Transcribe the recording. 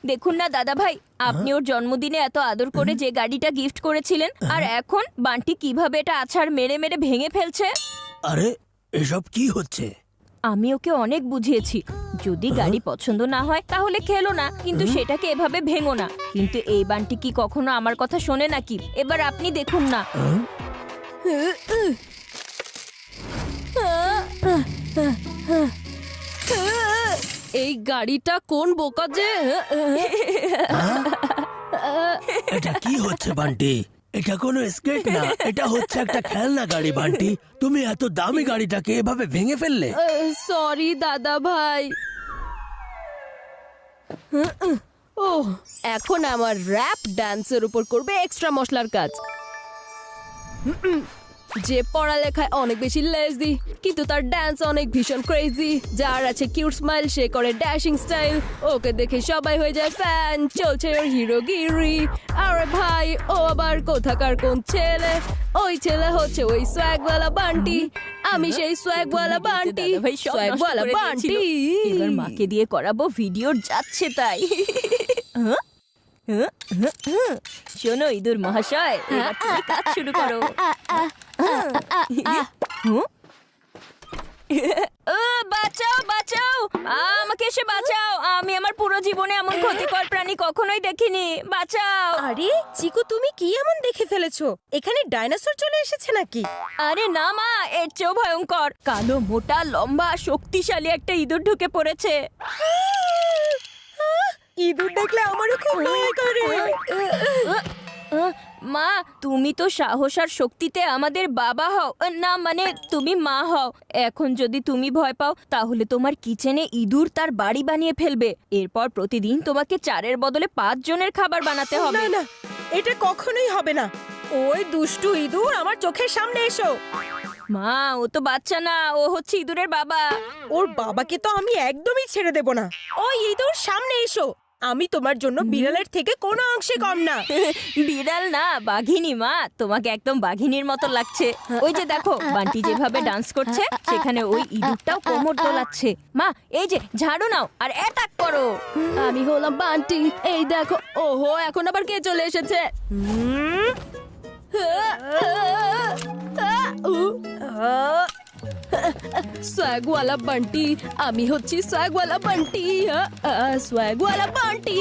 দেখুন না দাদা ভাই, আপনি ওর জন্মদিনে এত আদর করে যে গাড়িটা গিফট করেছিলেন, আর এখন বান্টি কিভাবে এটা আছাড় মেরে মেরে ভেঙে ফেলছে। আরে এসব কি হচ্ছে? আমি ওকে অনেক বুঝিয়েছি, যদি গাড়ি পছন্দ না হয় তাহলে খেলো না, কিন্তু সেটাকে এভাবে ভেঙো না। কিন্তু এই বান্টি কি কখনো আমার কথা শোনে নাকি? এবার আপনি দেখুন না। এই গাড়িটা কোন বোকা যে! এটা কি হচ্ছে বান্টি? এটা কোনো স্কেট না, এটা হচ্ছে একটা খেলনা গাড়ি। বান্টি, তুমি এত দামি গাড়িটাকে এভাবে ভেঙে ফেললে। সরি দাদা ভাই। ওহ, এখন আমার র‍্যাপ ডান্সের উপর করবে এক্সট্রা মশলার কাজ। যে পড়ালেখায় অনেক বেশি লেজি, কিন্তু তার ডান্স অনেক ভীষণ ক্রেজি। যার আছে কিউট স্মাইল, সে করে ড্যাশিং স্টাইল। ওকে দেখে সবাই হয়ে যায় ফ্যান, চলছে ওর হিরোগিরি। আরে ভাই, ও আবার কোথাকার কোন ছেলে? ওই ছেলে হচ্ছে ওই সোয়াগওয়ালা বান্টি। আমি সেই সোয়াগওয়ালা বান্টি, সোয়াগওয়ালা বান্টি। এবার মাকে দিয়ে করাবো ভিডিও, যাচ্ছে তাই। শোনো ইঁদুর মহাশয়, এবার তুমি কাজ শুরু করো। বাঁচাও বাঁচাও, আমাকে এসে বাঁচাও। আমি আমার পুরো জীবনে এমন ক্ষতিকর প্রাণী কখনোই দেখিনি। বাঁচাও। আরে চিকু, তুমি কি এমন দেখে ফেলেছো? এখানে ডাইনোসর চলে এসেছে নাকি? আরে না মা, এর চেয়েও ভয়ঙ্কর। কালো, মোটা, লম্বা, শক্তিশালী একটা ইঁদুর ঢুকে পড়েছে। ইঁদুর দেখলে আমারও খুব ভয় করে। মা, তুমি তো সাহস আর শক্তিতে আমাদের বাবা হও, না মানে তুমি মা হও। এখন যদি তুমি ভয় পাও, তাহলে তোমার কিচেনে ইঁদুর তার বাড়ি বানিয়ে ফেলবে। এরপর প্রতিদিন তোমাকে 4-এর বদলে 5 জনের খাবার বানাতে হবে। না না, এটা কখনোই হবে না। ওই দুষ্টু ইঁদুর আমার চোখের সামনে এসো। মা, ও তো বাচ্চা না, ও হচ্ছে ইঁদুরের বাবা। ওর বাবাকে তো আমি একদমই ছেড়ে দেব না। ওই ইঁদুর, সামনে এসো। আমি তোমার জন্য বিড়ালের থেকে কোনো অংশে কম না। বিড়াল না, বাঘিনী। মা, তোমাকে একদম বাঘিনীর মতো লাগছে। ওই যে দেখো, বান্টি যেভাবে ডান্স করছে, সেখানে ওই ইঁদুরটাও কোমর দোলাচ্ছে। মা, এই যে ঝাড়ু নাও আর অ্যাটাক করো। আমি হলাম বান্টি, এই দেখো। ওহো, এখন আবার কে চলে এসেছে? সোয়াগওয়ালা বান্টি, আমি হচ্ছি সোয়াগওয়ালা বান্টি। সোয়াগওয়ালা বান্টি।